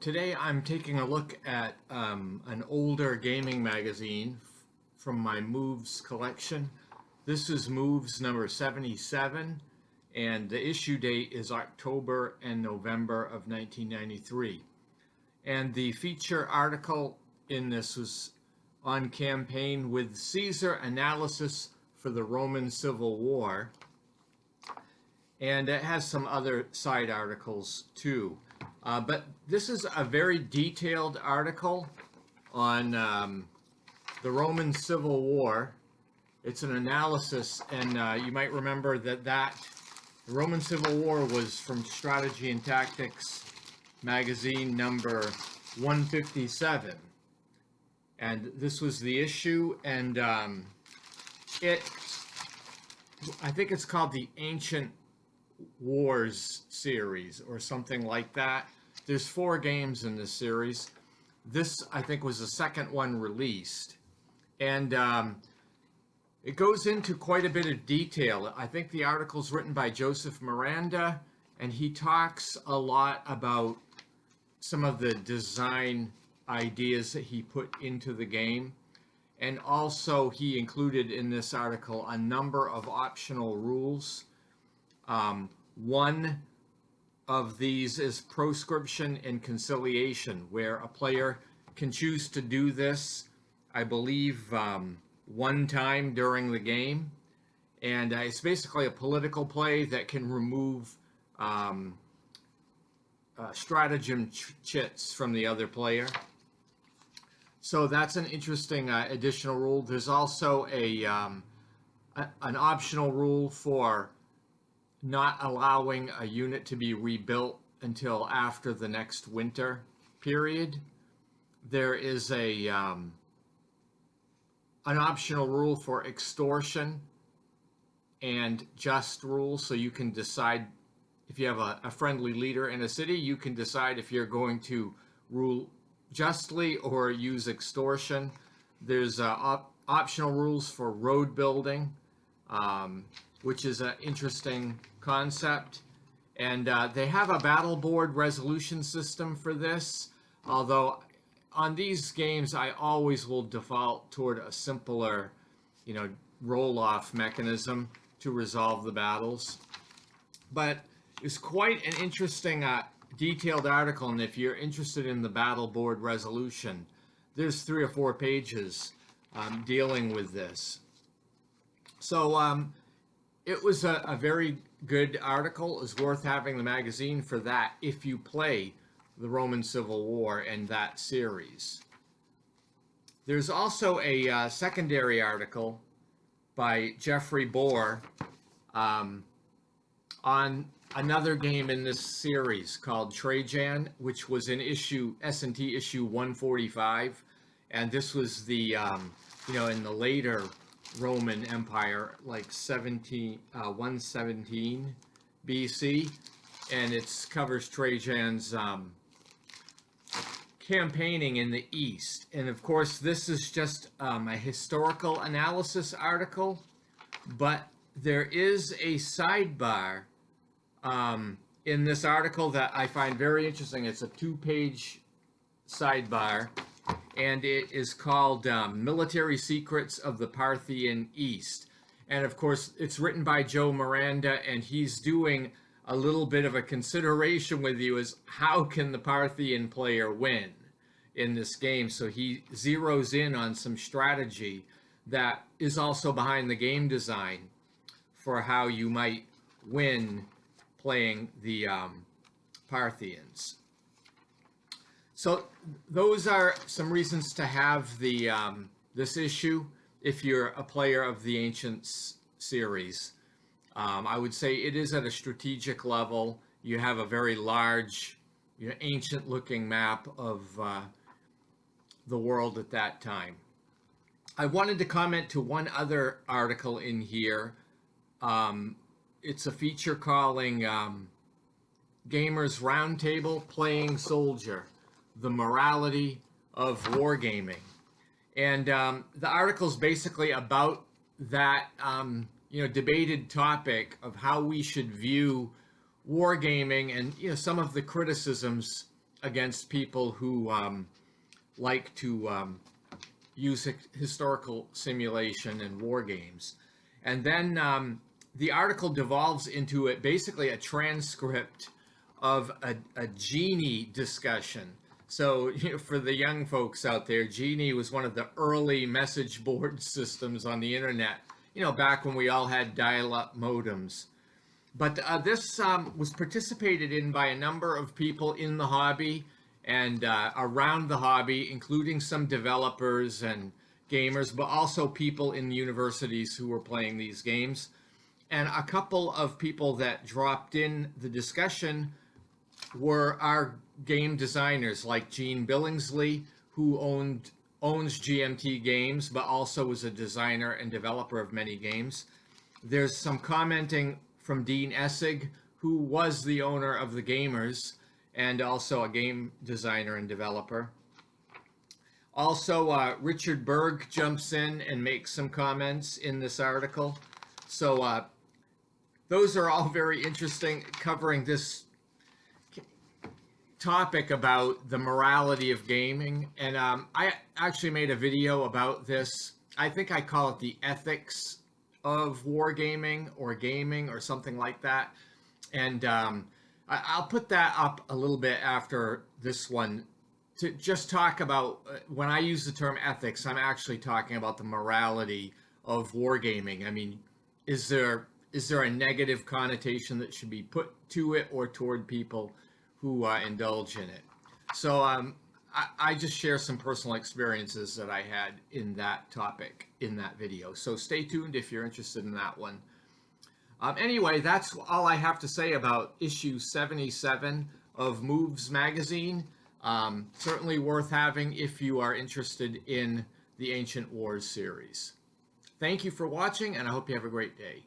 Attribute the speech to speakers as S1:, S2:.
S1: Today I'm taking a look at an older gaming magazine from my Moves collection. This is Moves number 77, and the issue date is October and November of 1993. And the feature article in this was on campaign with Caesar analysis for the Roman Civil War. And it has some other side articles too. But this is a very detailed article on the Roman Civil War. It's an analysis, and you might remember that the Roman Civil War was from Strategy and Tactics magazine number 157. And this was the issue, and I think it's called the Ancient Wars series or something like that. There's 4 games in this series. This, I think, was the second one released, and it goes into quite a bit of detail. I think the article's written by Joseph Miranda, and he talks a lot about some of the design ideas that he put into the game, and also he included in this article a number of optional rules. One of these is proscription and conciliation, where a player can choose to do this, I believe, one time during the game. And it's basically a political play that can remove stratagem chits from the other player. So that's an interesting additional rule. There's also an optional rule for not allowing a unit to be rebuilt until after the next winter period. There is an optional rule for extortion and just rules, so you can decide if you have a friendly leader in a city, you can decide if you're going to rule justly or use extortion. There's optional rules for road building, which is an interesting concept, and they have a battle board resolution system for this, although on these games I always will default toward a simpler roll-off mechanism to resolve the battles. But it's quite an interesting detailed article, and if you're interested in the battle board resolution, there's 3 or 4 pages dealing with this. So it was a very good article. It's worth having the magazine for that if you play the Roman Civil War and that series. There's also a secondary article by Jeffrey Bohr on another game in this series called Trajan, which was in S&T issue 145, and this was the in the later Roman Empire, like 117 BC, and it covers Trajan's campaigning in the East. And of course, this is just a historical analysis article, but there is a sidebar in this article that I find very interesting. It's a 2-page sidebar, and it is called Military Secrets of the Parthian East. And of course, it's written by Joe Miranda, and he's doing a little bit of a consideration with you as how can the Parthian player win in this game. So he zeroes in on some strategy that is also behind the game design for how you might win playing the Parthians. So those are some reasons to have the this issue if you're a player of the Ancients series. I would say it is at a strategic level. You have a very large, ancient-looking map of the world at that time. I wanted to comment to one other article in here. It's a feature calling Gamers Roundtable Playing Soldier, the Morality of Wargaming. And the article's basically about that debated topic of how we should view wargaming and some of the criticisms against people who like to use historical simulation and war games. And then the article devolves into basically a transcript of a Genie discussion. So, for the young folks out there, Genie was one of the early message board systems on the internet, back when we all had dial-up modems. But this was participated in by a number of people in the hobby and around the hobby, including some developers and gamers, but also people in universities who were playing these games. And a couple of people that dropped in the discussion were our game designers, like Gene Billingsley, who owns GMT Games, but also was a designer and developer of many games. There's some commenting from Dean Essig, who was the owner of the Gamers and also a game designer and developer. Also, Richard Berg jumps in and makes some comments in this article. So those are all very interesting, covering this topic about the morality of gaming. And I actually made a video about this. I think I call it the ethics of wargaming or something like that. And I'll put that up a little bit after this one to just talk about, when I use the term ethics, I'm actually talking about the morality of wargaming. I mean, is there a negative connotation that should be put to it or toward people who indulge in it? So I just share some personal experiences that I had in that topic in that video. So stay tuned if you're interested in that one. Anyway, that's all I have to say about issue 77 of Moves magazine. Certainly worth having if you are interested in the Ancient Wars series. Thank you for watching, and I hope you have a great day.